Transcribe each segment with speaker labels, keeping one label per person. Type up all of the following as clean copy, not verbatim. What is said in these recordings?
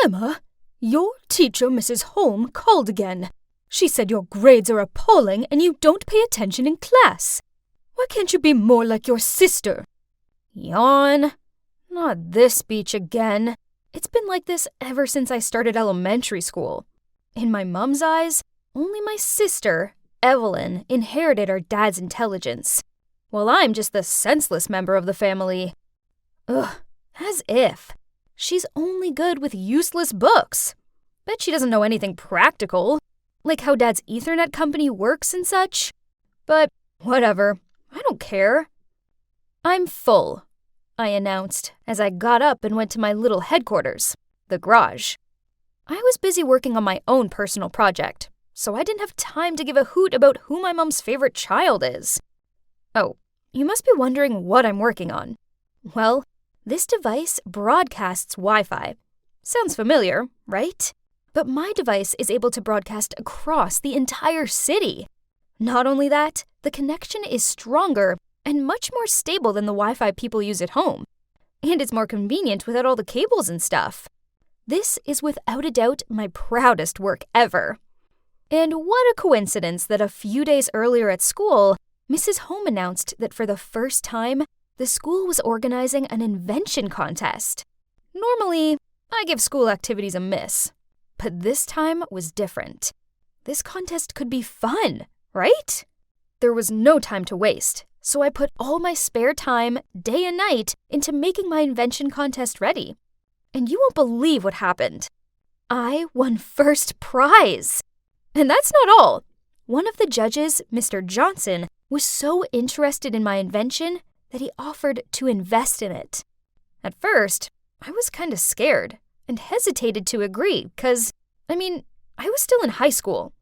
Speaker 1: Emma, your teacher, Mrs. Holm, called again. She said your grades are appalling and you don't pay attention in class. Why can't you be more like your sister? Yawn. Not this speech again. It's been like this ever since I started elementary school. In my mom's eyes, only my sister, Evelyn, inherited our dad's intelligence, while I'm just the senseless member of the family. Ugh, as if. She's only good with useless books. Bet she doesn't know anything practical, like how Dad's Ethernet company works and such. But whatever, I don't care. I'm full, I announced as I got up and went to my little headquarters, the garage. I was busy working on my own personal project, so I didn't have time to give a hoot about who my mom's favorite child is. Oh, you must be wondering what I'm working on. Well, this device broadcasts Wi-Fi. Sounds familiar, right? But my device is able to broadcast across the entire city. Not only that, the connection is stronger and much more stable than the Wi-Fi people use at home. And it's more convenient without all the cables and stuff. This is without a doubt my proudest work ever. And what a coincidence that a few days earlier at school, Mrs. Holm announced that for the first time, the school was organizing an invention contest. Normally, I give school activities a miss, but this time was different. This contest could be fun, right? There was no time to waste, so I put all my spare time, day and night, into making my invention contest ready. And you won't believe what happened. I won first prize! And that's not all. One of the judges, Mr. Johnson, was so interested in my invention that he offered to invest in it. At first, I was kind of scared and hesitated to agree because, I was still in high school.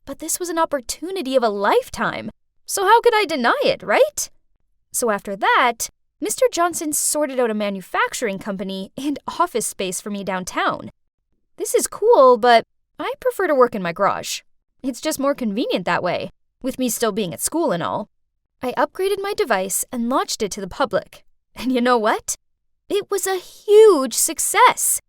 Speaker 1: But this was an opportunity of a lifetime, so how could I deny it, right? So after that, Mr. Johnson sorted out a manufacturing company and office space for me downtown. This is cool, but I prefer to work in my garage. It's just more convenient that way, with me still being at school and all. I upgraded my device and launched it to the public. And you know what? It was a huge success.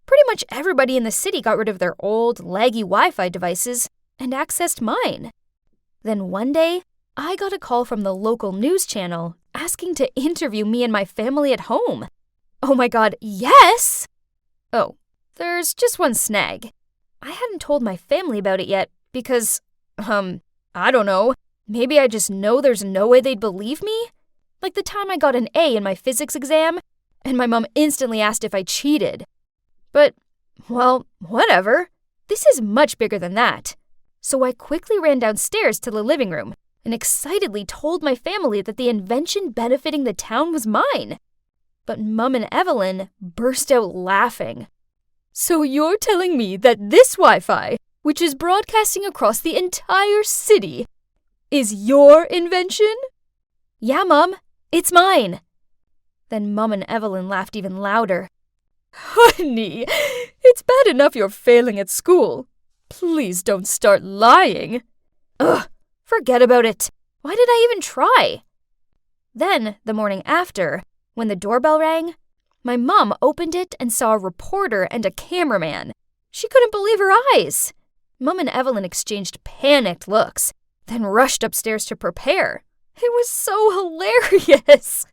Speaker 1: Pretty much everybody in the city got rid of their old, laggy Wi-Fi devices and accessed mine. Then one day, I got a call from the local news channel asking to interview me and my family at home. Oh my god, yes! Oh, there's just one snag. I hadn't told my family about it yet because, I don't know. Maybe I just know there's no way they'd believe me? Like the time I got an A in my physics exam, and my mom instantly asked if I cheated. But, well, whatever. This is much bigger than that. So I quickly ran downstairs to the living room and excitedly told my family that the invention benefiting the town was mine. But Mum and Evelyn burst out laughing. So you're telling me that this Wi-Fi, which is broadcasting across the entire city, is your invention? Yeah, Mum, it's mine. Then Mum and Evelyn laughed even louder. Honey, it's bad enough you're failing at school. Please don't start lying. Ugh, forget about it. Why did I even try? Then, the morning after, when the doorbell rang, my mom opened it and saw a reporter and a cameraman. She couldn't believe her eyes. Mum and Evelyn exchanged panicked looks, then rushed upstairs to prepare. It was so hilarious.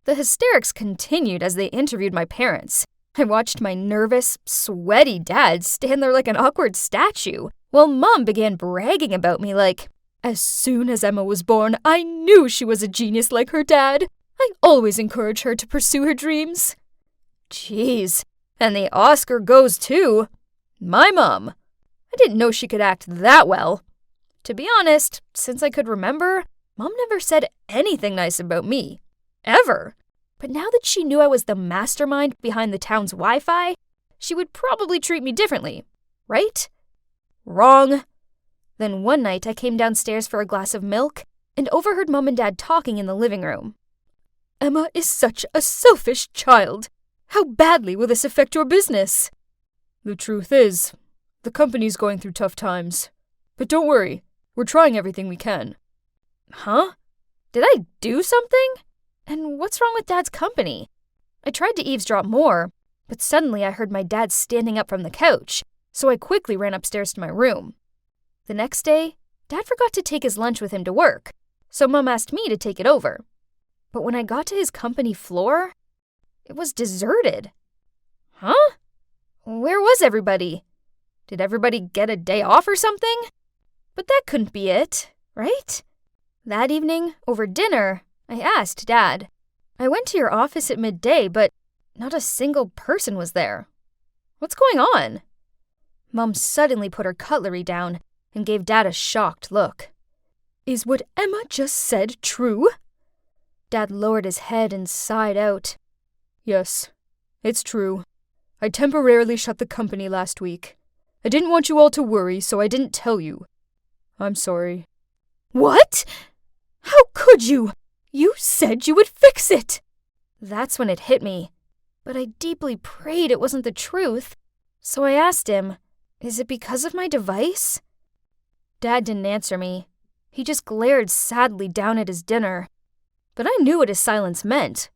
Speaker 1: The hysterics continued as they interviewed my parents. I watched my nervous, sweaty dad stand there like an awkward statue, while Mum began bragging about me like, as soon as Emma was born, I knew she was a genius like her dad. I always encourage her to pursue her dreams. Jeez, and the Oscar goes to my mom. I didn't know she could act that well. To be honest, since I could remember, Mom never said anything nice about me. Ever. But now that she knew I was the mastermind behind the town's Wi-Fi, she would probably treat me differently, right? Wrong. Then one night I came downstairs for a glass of milk and overheard Mom and Dad talking in the living room. Emma is such a selfish child. How badly will this affect your business? The truth is, the company's going through tough times. But don't worry, we're trying everything we can. Huh? Did I do something? And what's wrong with Dad's company? I tried to eavesdrop more, But suddenly I heard my dad standing up from the couch, so I quickly ran upstairs to my room. The next day, Dad forgot to take his lunch with him to work, so Mom asked me to take it over. But when I got to his company floor, it was deserted. Huh? Where was everybody? Did everybody get a day off or something? But that couldn't be it, right? That evening, over dinner, I asked Dad. I went to your office at midday, but not a single person was there. What's going on? Mom suddenly put her cutlery down and gave Dad a shocked look. Is what Emma just said true? Dad lowered his head and sighed out. Yes, it's true. I temporarily shut the company last week. I didn't want you all to worry, so I didn't tell you. I'm sorry. What? How could you? You said you would fix it. That's when it hit me. But I deeply prayed it wasn't the truth. So I asked him, is it because of my device? Dad didn't answer me. He just glared sadly down at his dinner. But I knew what his silence meant.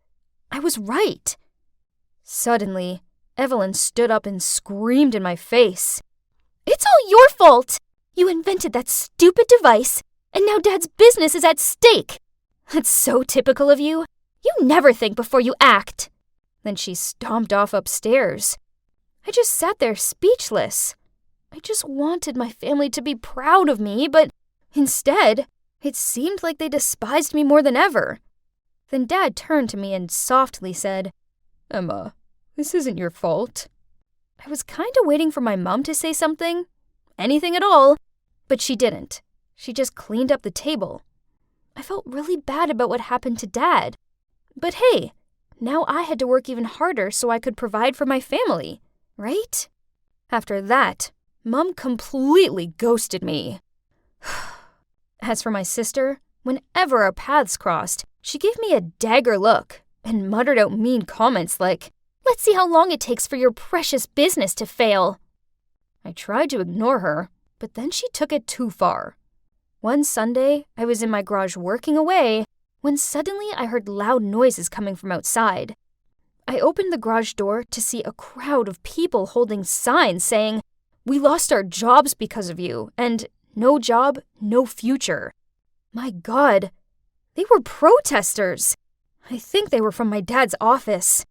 Speaker 1: I was right. Suddenly, Evelyn stood up and screamed in my face. It's all your fault! You invented that stupid device, and now Dad's business is at stake. That's so typical of you. You never think before you act. Then she stomped off upstairs. I just sat there speechless. I just wanted my family to be proud of me, but instead, it seemed like they despised me more than ever. Then Dad turned to me and softly said, Emma, this isn't your fault. I was kind of waiting for my mom to say something, anything at all, but she didn't. She just cleaned up the table. I felt really bad about what happened to Dad. But hey, now I had to work even harder so I could provide for my family, right? After that, Mom completely ghosted me. As for my sister, whenever our paths crossed, she gave me a dagger look and muttered out mean comments like, let's see how long it takes for your precious business to fail. I tried to ignore her, but then she took it too far. One Sunday, I was in my garage working away when suddenly I heard loud noises coming from outside. I opened the garage door to see a crowd of people holding signs saying, we lost our jobs because of you, and no job, no future. My God, they were protesters. I think they were from my dad's office.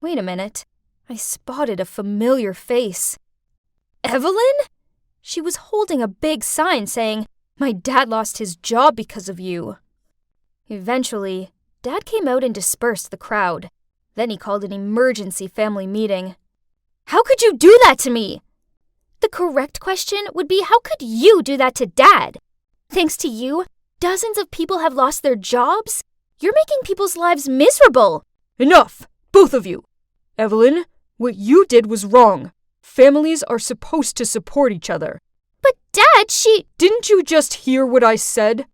Speaker 1: Wait a minute. I spotted a familiar face. Evelyn? She was holding a big sign saying, my dad lost his job because of you. Eventually, Dad came out and dispersed the crowd. Then he called an emergency family meeting. How could you do that to me? The correct question would be, how could you do that to Dad? Thanks to you, dozens of people have lost their jobs. You're making people's lives miserable.
Speaker 2: Enough, both of you. Evelyn, what you did was wrong. Families are supposed to support each other.
Speaker 1: But Dad,
Speaker 2: Didn't you just hear what I said?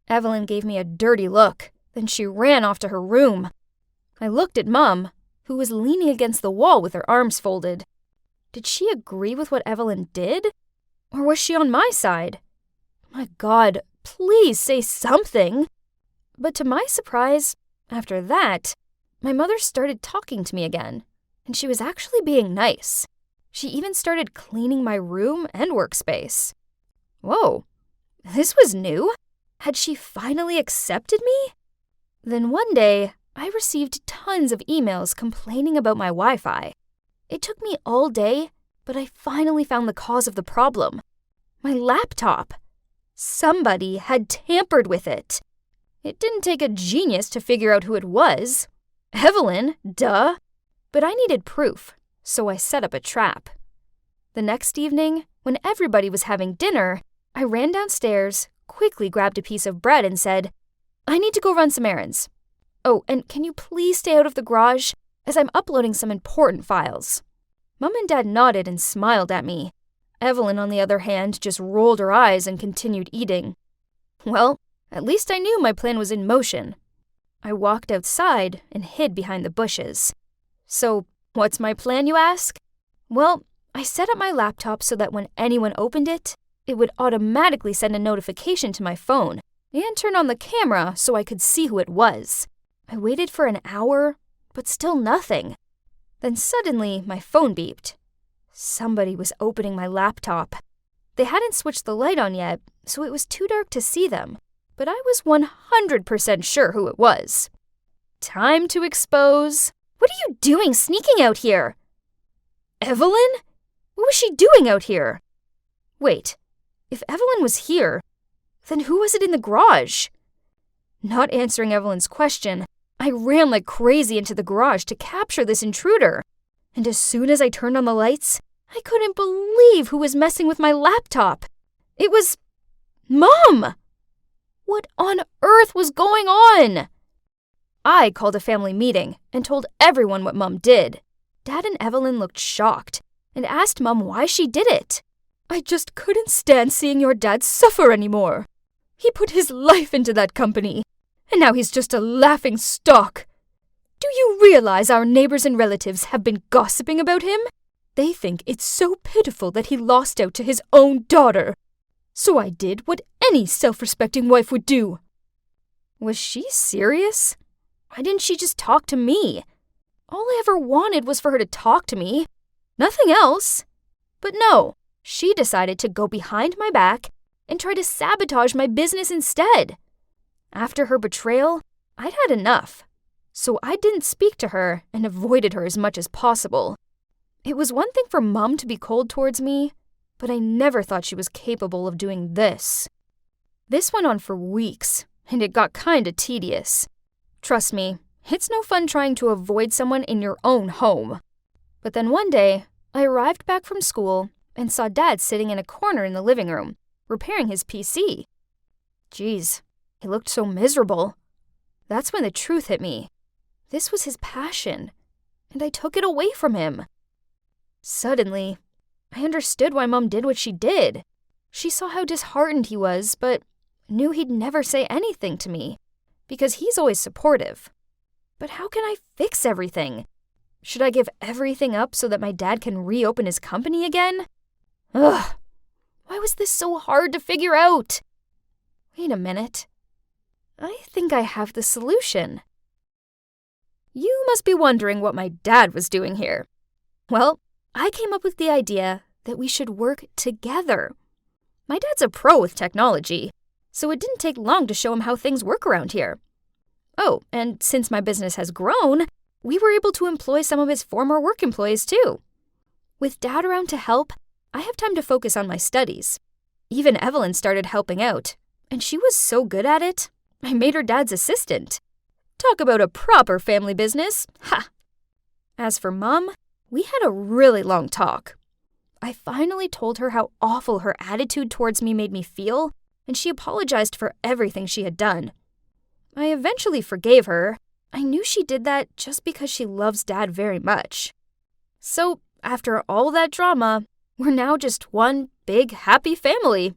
Speaker 1: Evelyn gave me a dirty look. Then she ran off to her room. I looked at Mom, who was leaning against the wall with her arms folded. Did she agree with what Evelyn did? Or was she on my side? My God, please say something. But to my surprise, after that, my mother started talking to me again, and she was actually being nice. She even started cleaning my room and workspace. Whoa, this was new. Had she finally accepted me? Then one day, I received tons of emails complaining about my Wi-Fi. It took me all day, but I finally found the cause of the problem. My laptop. Somebody had tampered with it. It didn't take a genius to figure out who it was. Evelyn, duh. But I needed proof, so I set up a trap. The next evening, when everybody was having dinner, I ran downstairs, quickly grabbed a piece of bread and said, I need to go run some errands. Oh, and can you please stay out of the garage, as I'm uploading some important files? Mom and Dad nodded and smiled at me. Evelyn, on the other hand, just rolled her eyes and continued eating. Well, at least I knew my plan was in motion. I walked outside and hid behind the bushes. So, what's my plan, you ask? Well, I set up my laptop so that when anyone opened it, it would automatically send a notification to my phone and turn on the camera so I could see who it was. I waited for an hour, but still nothing. Then suddenly, my phone beeped. Somebody was opening my laptop. They hadn't switched the light on yet, so it was too dark to see them, but I was 100% sure who it was. Time to expose. What are you doing sneaking out here? Evelyn? What was she doing out here? Wait, if Evelyn was here, then who was it in the garage? Not answering Evelyn's question, I ran like crazy into the garage to capture this intruder. And as soon as I turned on the lights, I couldn't believe who was messing with my laptop. It was Mom! What on earth was going on? I called a family meeting and told everyone what Mom did. Dad and Evelyn looked shocked and asked Mom why she did it. I just couldn't stand seeing your dad suffer anymore. He put his life into that company, and now he's just a laughing stock. Do you realize our neighbors and relatives have been gossiping about him? They think it's so pitiful that he lost out to his own daughter. So I did what any self-respecting wife would do. Was she serious? Why didn't she just talk to me? All I ever wanted was for her to talk to me. Nothing else. But no, she decided to go behind my back and try to sabotage my business instead. After her betrayal, I'd had enough. So I didn't speak to her and avoided her as much as possible. It was one thing for Mom to be cold towards me, but I never thought she was capable of doing this. This went on for weeks, and it got kinda tedious. Trust me, it's no fun trying to avoid someone in your own home. But then one day, I arrived back from school and saw Dad sitting in a corner in the living room, repairing his PC. Geez, he looked so miserable. That's when the truth hit me. This was his passion, and I took it away from him. Suddenly, I understood why Mom did what she did. She saw how disheartened he was, but knew he'd never say anything to me, because he's always supportive. But how can I fix everything? Should I give everything up so that my dad can reopen his company again? Ugh, why was this so hard to figure out? Wait a minute. I think I have the solution. You must be wondering what my dad was doing here. Well, I came up with the idea that we should work together. My dad's a pro with technology, so it didn't take long to show him how things work around here. Oh, and since my business has grown, we were able to employ some of his former work employees too. With Dad around to help, I have time to focus on my studies. Even Evelyn started helping out, and she was so good at it, I made her dad's assistant. Talk about a proper family business. Ha! As for Mom, we had a really long talk. I finally told her how awful her attitude towards me made me feel, and she apologized for everything she had done. I eventually forgave her. I knew she did that just because she loves Dad very much. So, after all that drama, we're now just one big happy family.